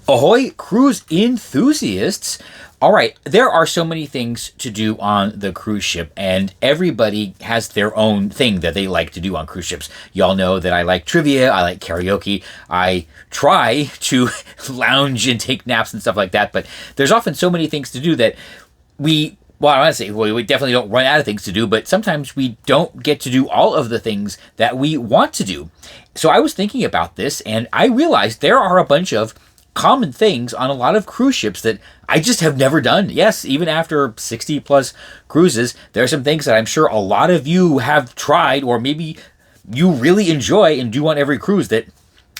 Ahoy, cruise enthusiasts! All right, there are so many things to do on the cruise ship, and everybody has their own thing that they like to do on cruise ships. Y'all know that I like trivia, I like karaoke, I try to lounge and take naps and stuff like that, but there's often so many things to do that I want to say we definitely don't run out of things to do, but sometimes we don't get to do all of the things that we want to do. So I was thinking about this, and I realized there are a bunch of common things on a lot of cruise ships that I just have never done. Yes, even after 60 plus cruises, there are some things that I'm sure a lot of you have tried, or maybe you really enjoy and do on every cruise that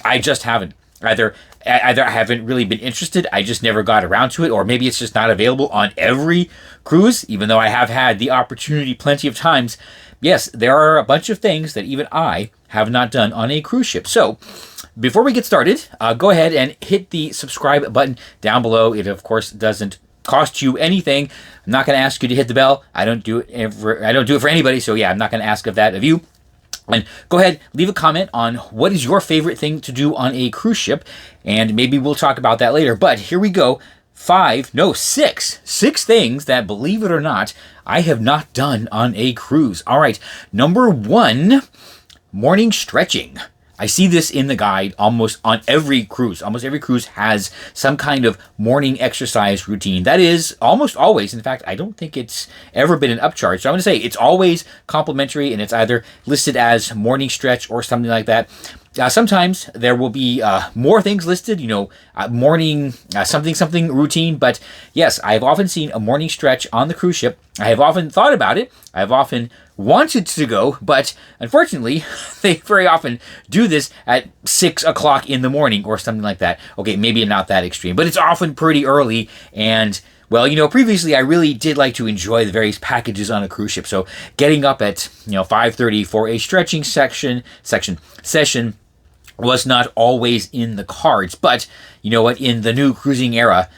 I just haven't. Either I haven't really been interested, I just never got around to it, or maybe it's just not available on every cruise, even though I have had the opportunity plenty of times. Yes, there are a bunch of things that even I have not done on a cruise ship. So, before we get started, go ahead and hit the subscribe button down below. It, of course, doesn't cost you anything. I'm not going to ask you to hit the bell. I don't do it for anybody, so yeah, I'm not going to ask of that of you. And go ahead, leave a comment on what is your favorite thing to do on a cruise ship, and maybe we'll talk about that later. But here we go. Six things that, believe it or not, I have not done on a cruise. All right, number 1, morning stretching. I see this in the guide almost on every cruise. Almost every cruise has some kind of morning exercise routine. That is almost always, in fact, I don't think it's ever been an upcharge. So I'm going to say it's always complimentary, and it's either listed as morning stretch or something like that. Sometimes there will be more things listed, morning something routine. But yes, I've often seen a morning stretch on the cruise ship. I have often thought about it. I've often wanted to go, but unfortunately, they very often do this at 6 o'clock in the morning or something like that. Okay, maybe not that extreme, but it's often pretty early. And well, previously I really did like to enjoy the various packages on a cruise ship. So getting up at 5:30 for a stretching session was not always in the cards. But you know what? In the new cruising era,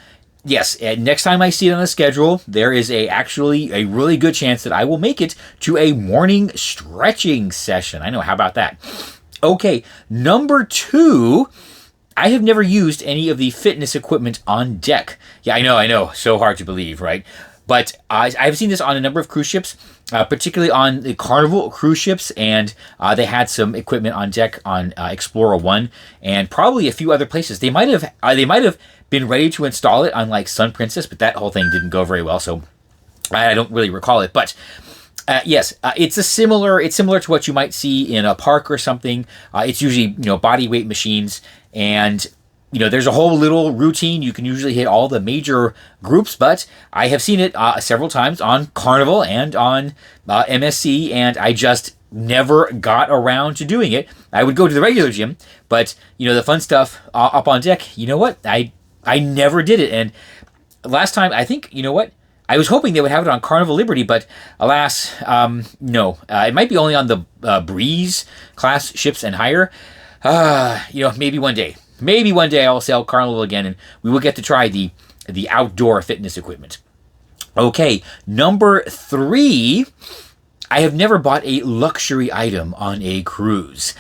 yes, next time I see it on the schedule, there is actually a really good chance that I will make it to a morning stretching session. I know, how about that? Okay, number 2, I have never used any of the fitness equipment on deck. Yeah, I know, so hard to believe, right? But I've seen this on a number of cruise ships, particularly on the Carnival cruise ships, and they had some equipment on deck on Explorer 1, and probably a few other places. They might have been ready to install it on like Sun Princess, but that whole thing didn't go very well, so I don't really recall it. But yes, it's similar to what you might see in a park or something. It's usually body weight machines, and there's a whole little routine. You can usually hit all the major groups, but I have seen it several times on Carnival and on MSC, and I just never got around to doing it. I would go to the regular gym, but the fun stuff up on deck, you know what? I never did it. And last time, I think, I was hoping they would have it on Carnival Liberty, but alas, no. It might be only on the Breeze class ships and higher. Maybe one day. Maybe one day I'll sail Carnival again, and we will get to try the outdoor fitness equipment. Okay, number 3, I have never bought a luxury item on a cruise.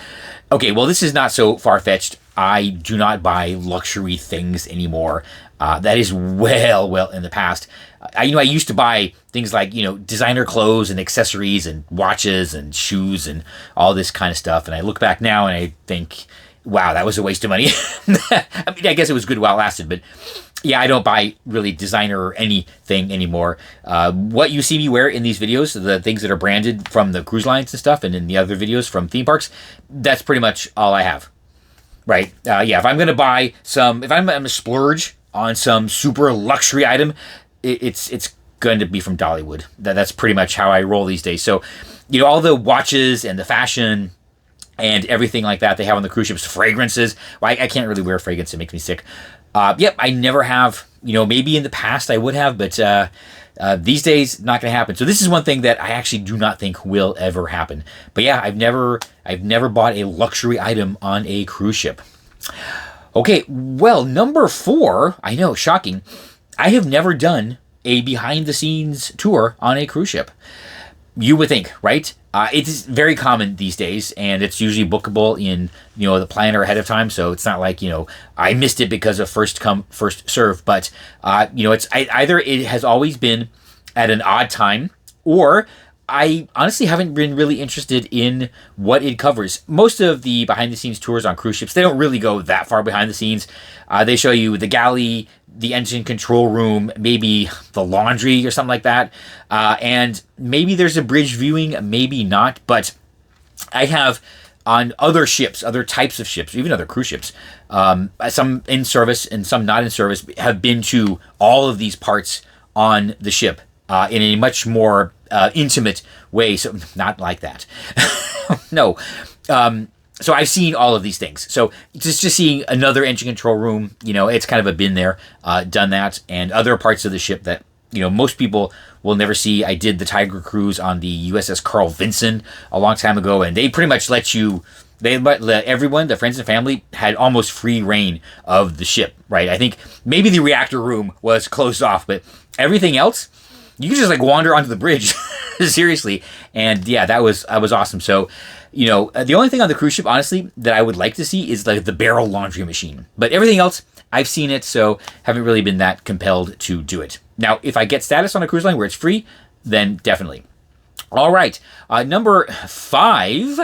Okay, well, this is not so far-fetched. I do not buy luxury things anymore. That is well in the past. I used to buy things like, designer clothes and accessories and watches and shoes and all this kind of stuff. And I look back now and I think, wow, that was a waste of money. I mean, I guess it was good while it lasted, but yeah, I don't buy really designer or anything anymore. What you see me wear in these videos, the things that are branded from the cruise lines and stuff, and in the other videos from theme parks, that's pretty much all I have. Right. Yeah, if I'm going to buy if I'm going to splurge on some super luxury item, it's going to be from Dollywood. That's pretty much how I roll these days. So, all the watches and the fashion and everything like that they have on the cruise ships, fragrances. Well, I can't really wear fragrance. It makes me sick. Yep, I never have. Maybe in the past I would have, but these days, not going to happen. So this is one thing that I actually do not think will ever happen. But yeah, I've never bought a luxury item on a cruise ship. Okay, well, number 4, I know, shocking. I have never done a behind-the-scenes tour on a cruise ship. You would think, right? It's very common these days, and it's usually bookable in the planner ahead of time. So it's not like I missed it because of first come first serve. But it's either it has always been at an odd time, or I honestly haven't been really interested in what it covers. Most of the behind the scenes tours on cruise ships, they don't really go that far behind the scenes. They show you the galley, the engine control room, maybe the laundry or something like that. And maybe there's a bridge viewing, maybe not. But I have on other ships, other types of ships, even other cruise ships, some in service and some not in service, have been to all of these parts on the ship in a much more intimate way. So not like that. No. So I've seen all of these things. So just seeing another engine control room, it's kind of a been there, done that, and other parts of the ship that, most people will never see. I did the Tiger cruise on the USS Carl Vinson a long time ago, and they pretty much let everyone, the friends and family, had almost free reign of the ship, right? I think maybe the reactor room was closed off, but everything else, you could just like wander onto the bridge, seriously. And yeah, that was awesome. So, the only thing on the cruise ship, honestly, that I would like to see is like the barrel laundry machine. But everything else, I've seen it, so haven't really been that compelled to do it. Now, if I get status on a cruise line where it's free, then definitely. All right, number 5,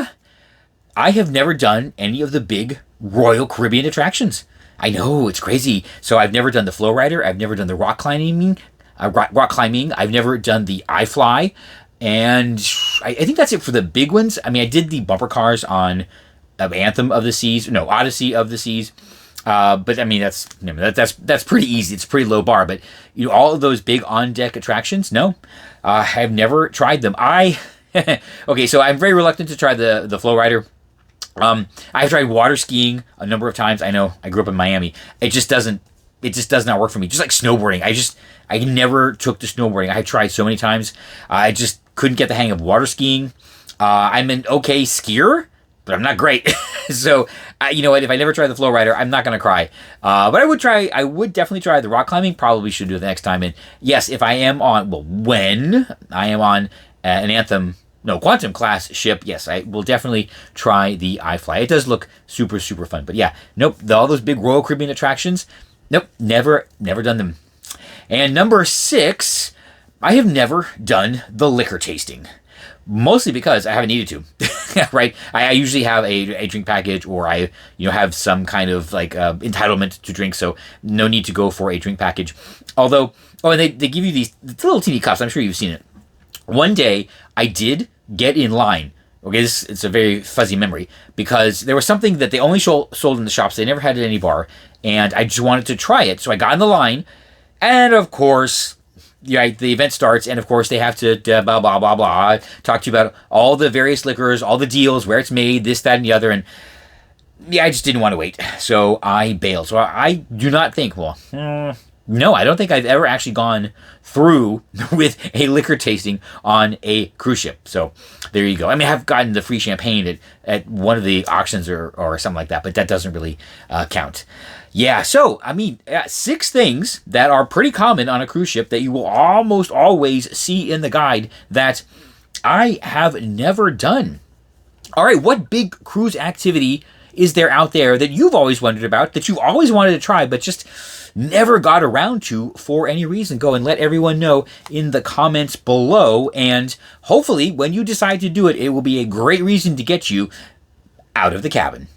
I have never done any of the big Royal Caribbean attractions. I know, it's crazy. So I've never done the FlowRider. I've never done the rock climbing. I've never done the iFly. And I think that's it for the big ones. I mean, I did the bumper cars on Odyssey of the Seas. But I mean, that's pretty easy. It's a pretty low bar. But all of those big on-deck attractions, no, I've never tried them. Okay, so I'm very reluctant to try the FlowRider. I've tried water skiing a number of times. I know I grew up in Miami. It just does not work for me. Just like snowboarding. I never took to snowboarding. I tried so many times. I just couldn't get the hang of water skiing. I'm an okay skier, but I'm not great. So, you know what? If I never try the FlowRider, I'm not going to cry. But I would definitely try the rock climbing. Probably should do it the next time. And yes, if I am when I am on an Quantum class ship, yes, I will definitely try the iFly. It does look super, super fun. But yeah, nope, all those big Royal Caribbean attractions, nope, never done them. And number 6, I have never done the liquor tasting. Mostly because I haven't needed to, right? I usually have a drink package, or I have some kind of like entitlement to drink, so no need to go for a drink package. Although, and they give you these little teeny cups. I'm sure you've seen it. One day, I did get in line. Okay, it's a very fuzzy memory, because there was something that they only sold in the shops. They never had it at any bar, and I just wanted to try it. So I got in the line, and of course, the event starts, and of course they have to blah, blah, blah, blah, talk to you about all the various liquors, all the deals, where it's made, this, that, and the other, and yeah, I just didn't want to wait, so I bailed. So I do not think, no, I don't think I've ever actually gone through with a liquor tasting on a cruise ship. So there you go. I mean, I've gotten the free champagne at one of the auctions or something like that, but that doesn't really count. Yeah, so, I mean, 6 things that are pretty common on a cruise ship that you will almost always see in the guide that I have never done. All right, what big cruise activity is there out there that you've always wondered about, that you've always wanted to try, but just never got around to for any reason? Go and let everyone know in the comments below, and hopefully when you decide to do it, it will be a great reason to get you out of the cabin.